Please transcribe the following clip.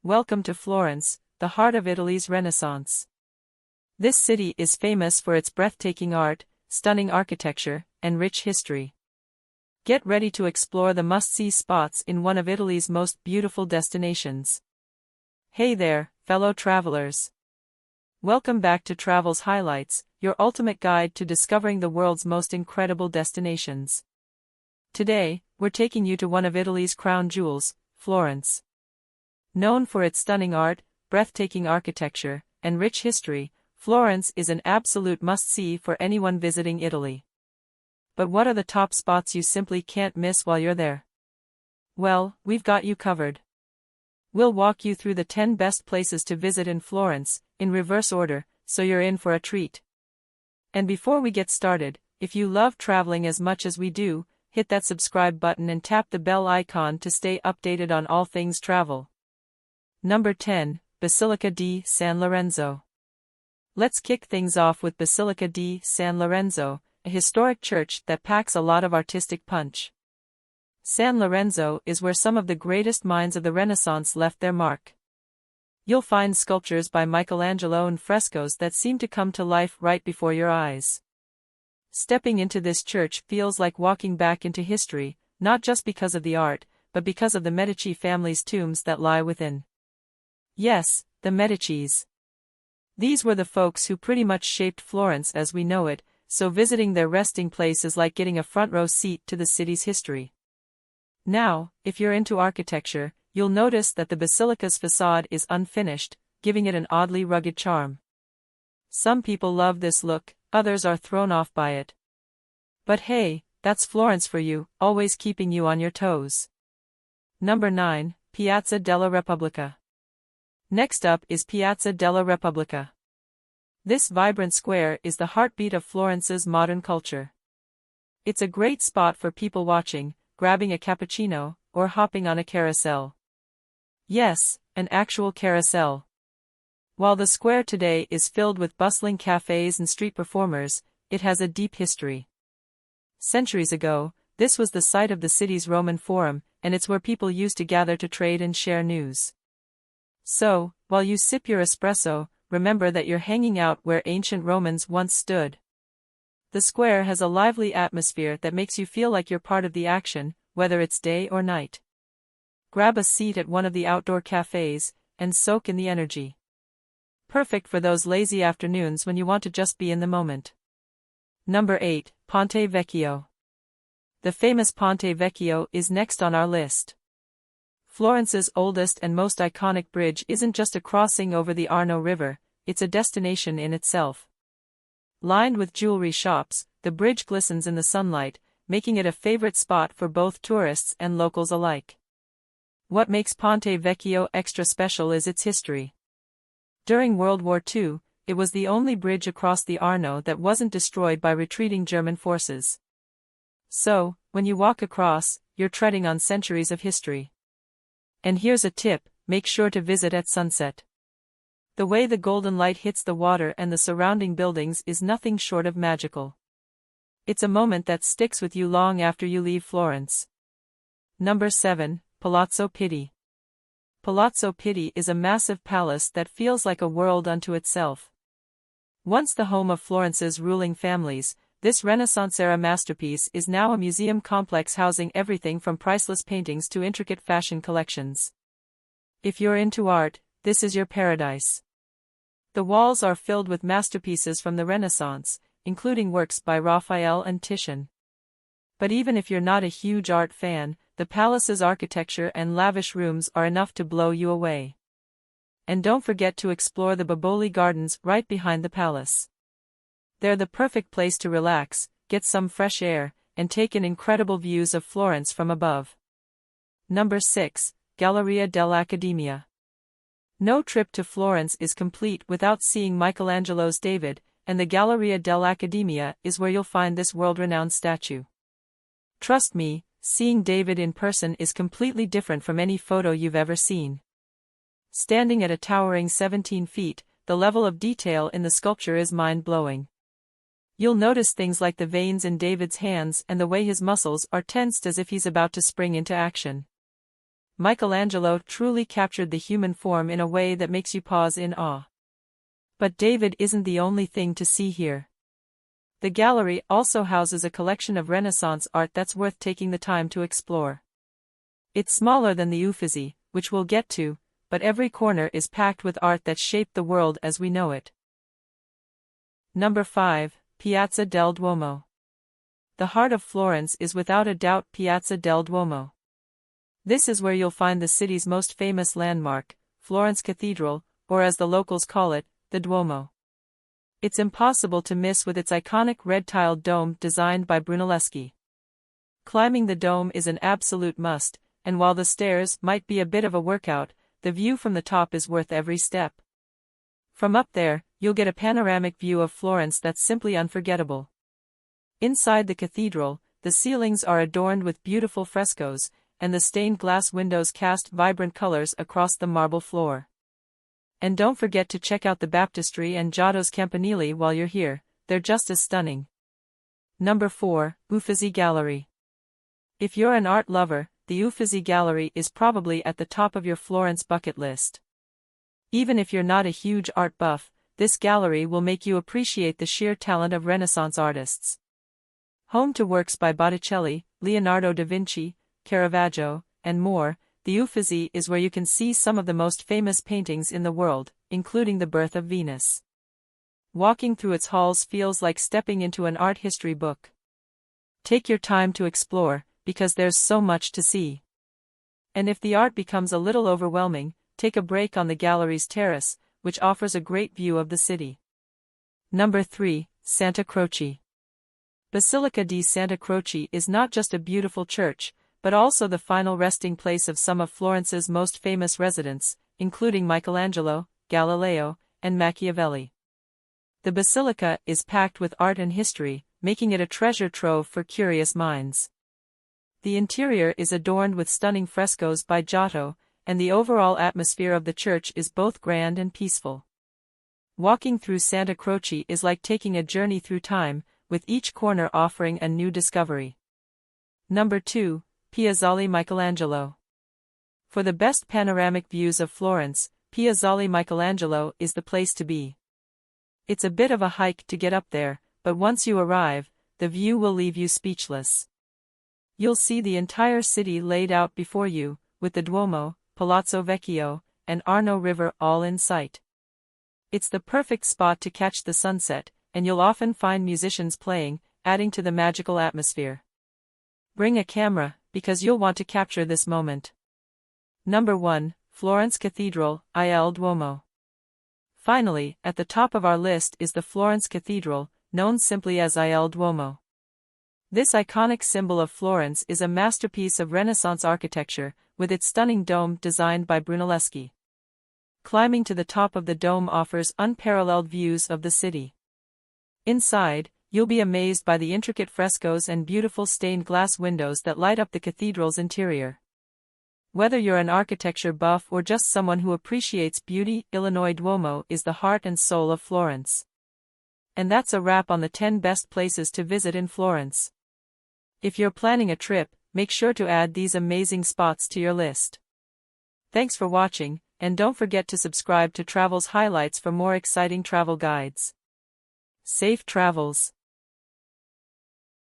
Welcome to Florence, the heart of Italy's Renaissance. This city is famous for its breathtaking art, stunning architecture, and rich history. Get ready to explore the must-see spots in one of Italy's most beautiful destinations. Hey there, fellow travelers. Welcome back to Travel's Highlights, your ultimate guide to discovering the world's most incredible destinations. Today, we're taking you to one of Italy's crown jewels, Florence. Known for its stunning art, breathtaking architecture, and rich history, Florence is an absolute must-see for anyone visiting Italy. But what are the top spots you simply can't miss while you're there? Well, we've got you covered. We'll walk you through the 10 best places to visit in Florence, in reverse order, so you're in for a treat. And before we get started, if you love traveling as much as we do, hit that subscribe button and tap the bell icon to stay updated on all things travel. Number 10, Basilica di San Lorenzo. Let's kick things off with Basilica di San Lorenzo, a historic church that packs a lot of artistic punch. San Lorenzo is where some of the greatest minds of the Renaissance left their mark. You'll find sculptures by Michelangelo and frescoes that seem to come to life right before your eyes. Stepping into this church feels like walking back into history, not just because of the art, but because of the Medici family's tombs that lie within. Yes, the Medicis. These were the folks who pretty much shaped Florence as we know it, so visiting their resting place is like getting a front-row seat to the city's history. Now, if you're into architecture, you'll notice that the basilica's facade is unfinished, giving it an oddly rugged charm. Some people love this look, others are thrown off by it. But hey, that's Florence for you, always keeping you on your toes. Number 9, Piazza della Repubblica. Next up is Piazza della Repubblica. This vibrant square is the heartbeat of Florence's modern culture. It's a great spot for people watching, grabbing a cappuccino, or hopping on a carousel. Yes, an actual carousel. While the square today is filled with bustling cafes and street performers, it has a deep history. Centuries ago, this was the site of the city's Roman Forum, and it's where people used to gather to trade and share news. So, while you sip your espresso, remember that you're hanging out where ancient Romans once stood. The square has a lively atmosphere that makes you feel like you're part of the action, whether it's day or night. Grab a seat at one of the outdoor cafes, and soak in the energy. Perfect for those lazy afternoons when you want to just be in the moment. Number 8, Ponte Vecchio. The famous Ponte Vecchio is next on our list. Florence's oldest and most iconic bridge isn't just a crossing over the Arno River, it's a destination in itself. Lined with jewelry shops, the bridge glistens in the sunlight, making it a favorite spot for both tourists and locals alike. What makes Ponte Vecchio extra special is its history. During World War II, it was the only bridge across the Arno that wasn't destroyed by retreating German forces. So, when you walk across, you're treading on centuries of history. And here's a tip, make sure to visit at sunset. The way the golden light hits the water and the surrounding buildings is nothing short of magical. It's a moment that sticks with you long after you leave Florence. Number 7, Palazzo Pitti. Palazzo Pitti is a massive palace that feels like a world unto itself. Once the home of Florence's ruling families, this Renaissance-era masterpiece is now a museum complex housing everything from priceless paintings to intricate fashion collections. If you're into art, this is your paradise. The walls are filled with masterpieces from the Renaissance, including works by Raphael and Titian. But even if you're not a huge art fan, the palace's architecture and lavish rooms are enough to blow you away. And don't forget to explore the Boboli Gardens right behind the palace. They're the perfect place to relax, get some fresh air, and take in incredible views of Florence from above. Number 6, Galleria Del Academia. No trip to Florence is complete without seeing Michelangelo's David, and the Galleria Del Academia is where you'll find this world-renowned statue. Trust me, seeing David in person is completely different from any photo you've ever seen. Standing at a towering 17 feet, the level of detail in the sculpture is mind-blowing. You'll notice things like the veins in David's hands and the way his muscles are tensed as if he's about to spring into action. Michelangelo truly captured the human form in a way that makes you pause in awe. But David isn't the only thing to see here. The gallery also houses a collection of Renaissance art that's worth taking the time to explore. It's smaller than the Uffizi, which we'll get to, but every corner is packed with art that shaped the world as we know it. Number 5, Piazza del Duomo. The heart of Florence is without a doubt Piazza del Duomo. This is where you'll find the city's most famous landmark, Florence Cathedral, or as the locals call it, the Duomo. It's impossible to miss with its iconic red-tiled dome designed by Brunelleschi. Climbing the dome is an absolute must, and while the stairs might be a bit of a workout, the view from the top is worth every step. From up there, you'll get a panoramic view of Florence that's simply unforgettable. Inside the cathedral, the ceilings are adorned with beautiful frescoes, and the stained glass windows cast vibrant colors across the marble floor. And don't forget to check out the baptistry and Giotto's campanile while you're here, they're just as stunning. Number 4, Uffizi Gallery. If you're an art lover, the Uffizi Gallery is probably at the top of your Florence bucket list. Even if you're not a huge art buff, this gallery will make you appreciate the sheer talent of Renaissance artists. Home to works by Botticelli, Leonardo da Vinci, Caravaggio, and more, the Uffizi is where you can see some of the most famous paintings in the world, including The Birth of Venus. Walking through its halls feels like stepping into an art history book. Take your time to explore, because there's so much to see. And if the art becomes a little overwhelming, take a break on the gallery's terrace, which offers a great view of the city. Number 3, Santa Croce. Basilica di Santa Croce is not just a beautiful church, but also the final resting place of some of Florence's most famous residents, including Michelangelo, Galileo, and Machiavelli. The basilica is packed with art and history, making it a treasure trove for curious minds. The interior is adorned with stunning frescoes by Giotto, and the overall atmosphere of the church is both grand and peaceful. Walking through Santa Croce is like taking a journey through time, with each corner offering a new discovery. Number 2, Piazzale Michelangelo. For the best panoramic views of Florence, Piazzale Michelangelo is the place to be. It's a bit of a hike to get up there, but once you arrive, the view will leave you speechless. You'll see the entire city laid out before you, with the Duomo, Palazzo Vecchio, and Arno River all in sight. It's the perfect spot to catch the sunset, and you'll often find musicians playing, adding to the magical atmosphere. Bring a camera, because you'll want to capture this moment. Number 1, Florence Cathedral, Il Duomo. Finally, at the top of our list is the Florence Cathedral, known simply as Il Duomo. This iconic symbol of Florence is a masterpiece of Renaissance architecture, with its stunning dome designed by Brunelleschi. Climbing to the top of the dome offers unparalleled views of the city. Inside, you'll be amazed by the intricate frescoes and beautiful stained glass windows that light up the cathedral's interior. Whether you're an architecture buff or just someone who appreciates beauty, Illinois Duomo is the heart and soul of Florence. And that's a wrap on the 10 best places to visit in Florence. If you're planning a trip, make sure to add these amazing spots to your list. Thanks for watching, and don't forget to subscribe to Travel's Highlights for more exciting travel guides. Safe travels!